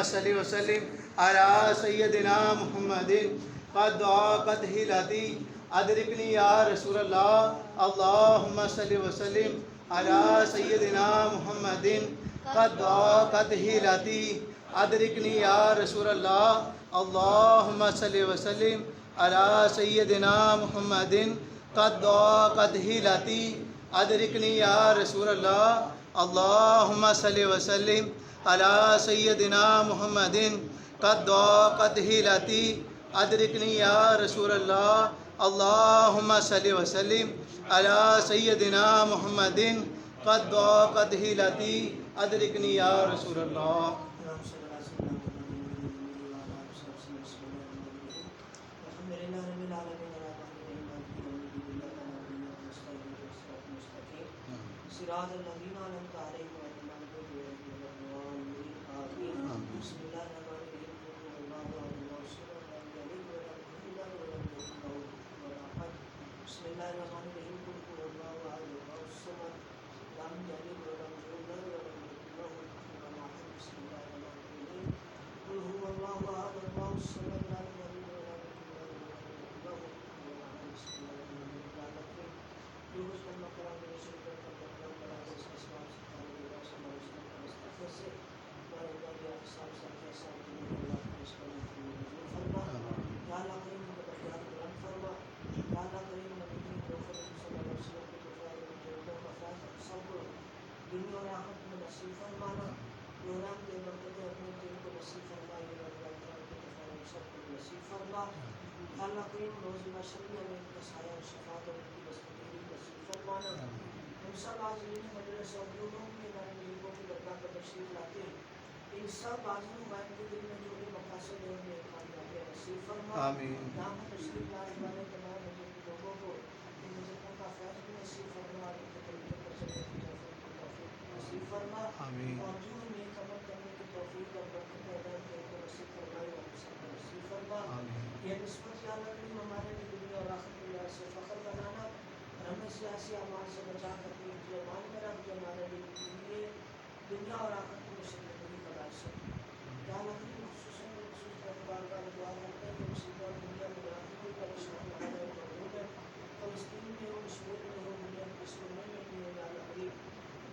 صل وسلم على سيدنا محمد قد ضاقت حيلتي أدركني يا رسول الله اللهم صل وسلم على سيدنا محمد قد ضاقت حيلتي أدركني يا رسول الله اللهم صل وسلم على سيدنا محمد قد ضاقت حيلتي أدركني يا رسول الله اللهم صل وسلم على سيدنا محمد قد ضاقت حيلتي أدركني يا رسول الله اللهم صل وسلم على سيدنا محمد قد ضاقت حيلتي أدركني يا رسول الله. صراط الذين أنعمت عليهم غير المغضوب عليهم ولا الضالين آمين. بسم الله الرحمن الرحيم قل هو الله أحد الله الصمد لم يلد ولم يولد ولم يكن له كفوا أحد. بسم الله الرحمن الرحيم قل هو الله أحد الله الصمد لم يلد ولم يولد ولم يكن له كفوا أحد. بسم الله الرحمن الرحيم قل هو الله أحد الله الصمد لم يلد ولم يولد ولم يكن له كفوا أحد. بسم الله الرحمن الرحيم يونس بن مكرم بن شيبة دنیا اور آخرت میں نصیب فرمانا یوران کے برکت اپنے دین کو نصیب فرما یوران کے سب کو نصیب فرما اللہ کریم روز مشرقی ہمیں ان کا سایہ و شفاعت اور ان کی دستگیری نصیب فرمانا. ہم سب حاضرین مجلس اور جو لوگ بھی ہمارے بزرگوں کی درگاہ پر تشریف لاتے ہیں ان سب حاضرین بھائیوں کے دل میں جو بھی مقاصد ہیں انہیں کامیابی نصیب فرما. یہاں پر تشریف لانے والے تمام لوگوں کو ان بزرگوں کا فیض بھی نصیب فرما اور ان کے طریقے پر چلنے کی توفیق نصیب فرما اور جو نیک عمل کرنے کی توفیق اور برکت ہدایت دے کو نصیب فرمائے اور سب کو نصیب فرما. یہ نسبت یا اللہ کریم ہمارے لیے دنیا اور آخرت میں اللہ سے فخر بنانا اور ہمیں سیاسی اعمال سے بچا کر کے جو امان میں رکھ جو ہمارے لیے دنیا اور آخرت میں شرکت کا باعث ہے. یا اللہ کریم خصوصاً بار بار دعا کرتے ہیں کہ مصیبت اور دنیا میں راضی کوئی پریشان نہ ہو مغلوب ہے فلسطین میں ہو کشمیر میں ہو دنیا کے کسی میں ہو یا اللہ کریم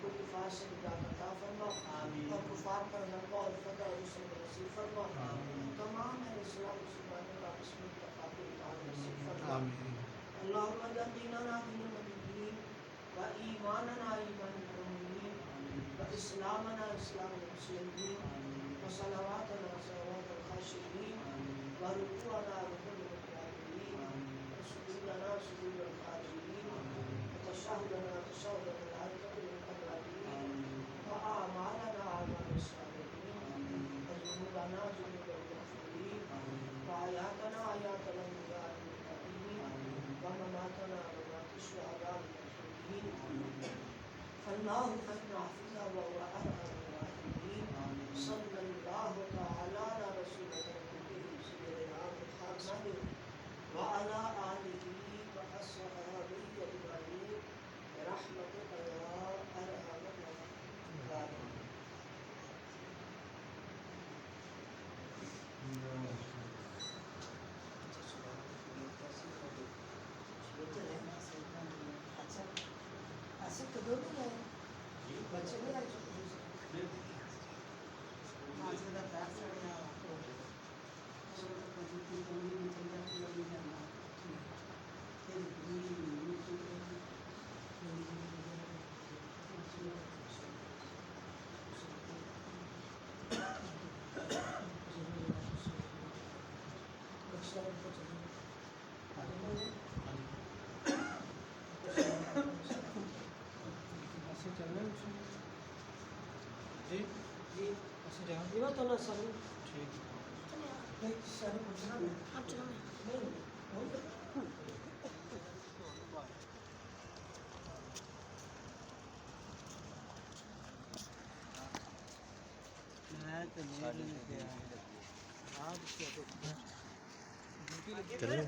کوئی کفار سے نجات عطا فرما اور کفار پر غلبہ اور فتح اور اسے نصیب فرما. تمام اہل اسلام مسلمانوں کا بسم اتفاق و اتحاد نصیب فرما. اللهم اجعل ديننا دين المؤمنين وإيماننا إيمان المؤمنين وإسلامنا إسلام المسلمين وصلواتنا صلوات الخاشعين وركوعنا ركوع المتقين وسجودنا سجود الخاشعين وتشهدنا تشهد الملائكة المقربين وأعمالنا أعمال الصالحين وذنوبنا ذنوب المغفورين وحياتنا حياة الأنبياء ومماتنا ومات الشهداء المرحومين فالله خير حافظا وهو أرحم الراحمين. صلى الله تعالى على رسوله سيدنا محمد وعلى آله وأصحابه أجمعين برحمتك يا أرحم الراحمين. ایسے تو دو نہیں آئے بچے نہیں آئے جی تو نہ سر ٹھیک سر آپ چلو چلو